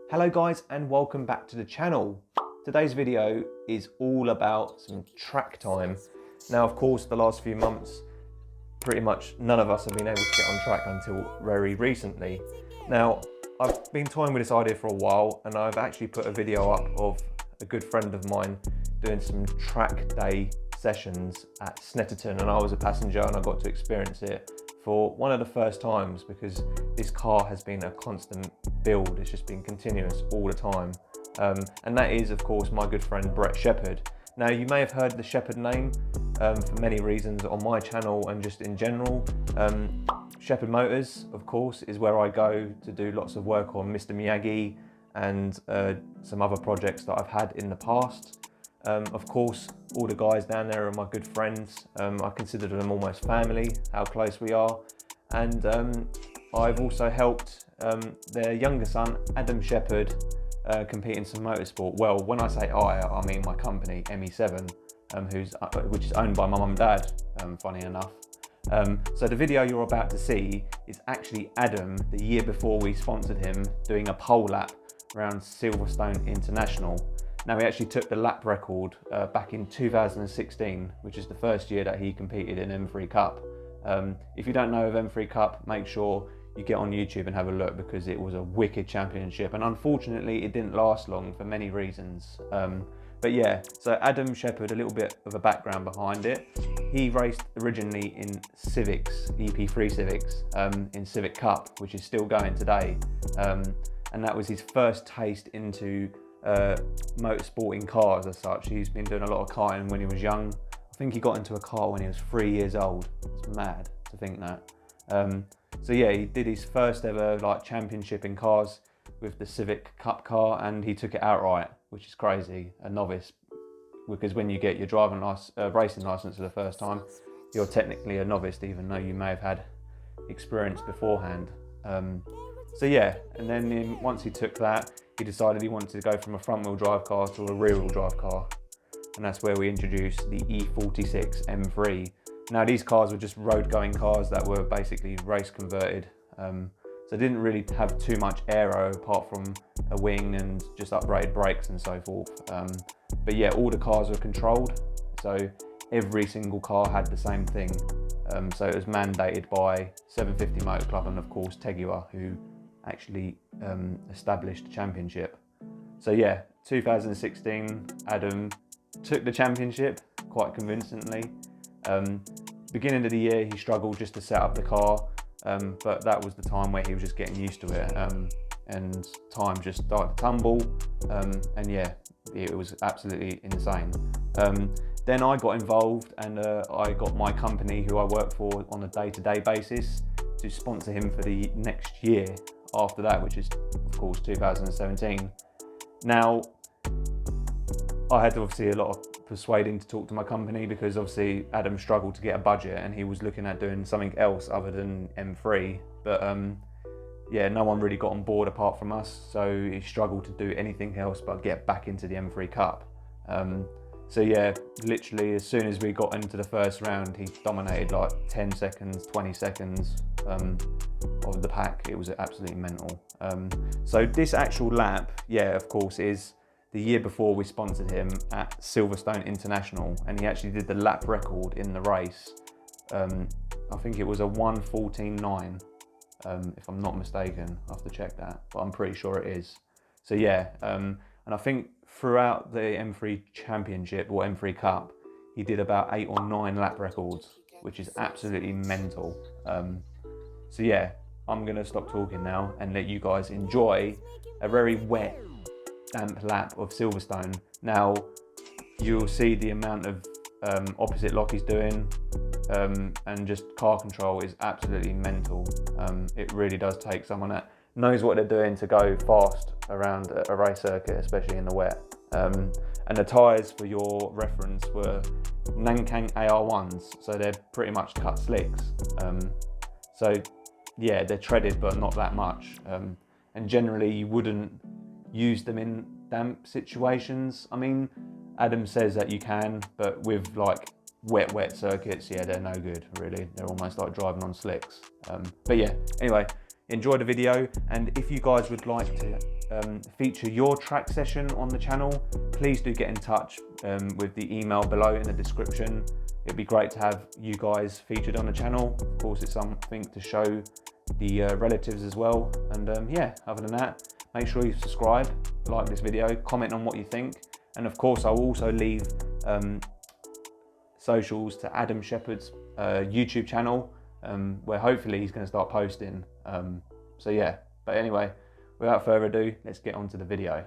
Hello guys and welcome back to the channel. Today's video is all about some track time. Now of course the last few months pretty much none of us have been able to get on track until very recently. Now I've been toying with this idea for a while and I've actually put a video up of a good friend of mine doing some track day sessions at Snetterton, and I was a passenger and I got to experience it for one of the first times because this car has been a constant build. It's just been continuous all the time. And that is of course my good friend Brett Shepherd. Now you may have heard the Shepherd name for many reasons on my channel and just in general. Shepherd Motors of course is where I go to do lots of work on Mr. Miyagi and some other projects that I've had in the past. Of course, all the guys down there are my good friends. I consider them almost family, how close we are. And I've also helped their younger son, Adam Shepherd, compete in some motorsport. Well, when I say I mean my company, ME7, which is owned by my mum and dad, funny enough. So the video you're about to see is actually Adam, the year before we sponsored him, doing a pole lap around Silverstone International. Now he actually took the lap record back in 2016, which is the first year that he competed in M3 Cup. If you don't know of M3 Cup, make sure you get on YouTube and have a look because it was a wicked championship, and unfortunately it didn't last long for many reasons. But yeah, so Adam Shepherd, a little bit of a background behind it. He raced originally in Civics, EP3 Civics, in Civic Cup, which is still going today. And that was his first taste into motorsporting cars as such. He's been doing a lot of karting when he was young. I think he got into a car when he was 3 years old. It's mad to think that. So yeah, he did his first ever like championship in cars with the Civic Cup car, and he took it outright, which is crazy. A novice, because when you get your driving racing license for the first time, you're technically a novice, even though you may have had experience beforehand. So yeah, and then once he took that, he decided he wanted to go from a front-wheel drive car to a rear-wheel drive car. And that's where we introduced the E46 M3. Now these cars were just road-going cars that were basically race converted. So they didn't really have too much aero apart from a wing and just uprated brakes and so forth. But yeah, all the cars were controlled. So every single car had the same thing. So it was mandated by 750 Motor Club and of course Tegiwa, who actually established the championship. So yeah, 2016, Adam took the championship quite convincingly. Beginning of the year, he struggled just to set up the car, but that was the time where he was just getting used to it, and time just started to tumble, and yeah, it was absolutely insane. Then I got involved and I got my company, who I work for on a day-to-day basis, to sponsor him for the next year after that, which is of course 2017. Now I had obviously a lot of persuading to talk to my company because obviously Adam struggled to get a budget and he was looking at doing something else other than M3, but yeah, no one really got on board apart from us, so he struggled to do anything else but get back into the M3 Cup. So yeah, literally as soon as we got into the first round, he dominated like 10 seconds, 20 seconds of the pack. It was absolutely mental. So this actual lap, yeah, of course, is the year before we sponsored him at Silverstone International, and he actually did the lap record in the race. I think it was a 1:14.9, if I'm not mistaken. I have to check that, but I'm pretty sure it is. So yeah, and I think throughout the M3 Championship or M3 Cup, he did about 8 or 9 lap records, which is absolutely mental. So yeah, I'm gonna stop talking now and let you guys enjoy a very wet, damp lap of Silverstone. Now you'll see the amount of opposite lock he's doing, and just car control is absolutely mental. It really does take someone that knows what they're doing to go fast around a race circuit, especially in the wet. And the tyres, for your reference, were Nankang AR1s, so they're pretty much cut slicks. So yeah, they're treaded but not that much, and generally you wouldn't use them in damp situations. I mean, Adam says that you can, but with like wet circuits, yeah, they're no good really. They're almost like driving on slicks. But yeah, anyway, enjoy the video, and if you guys would like to feature your track session on the channel, please do get in touch with the email below in the description. It'd be great to have you guys featured on the channel. Of course, it's something to show the relatives as well. And yeah, other than that, make sure you subscribe, like this video, comment on what you think. And of course, I will also leave socials to Adam Shepherd's YouTube channel, where hopefully he's going to start posting. So yeah, but anyway, without further ado, let's get on to the video.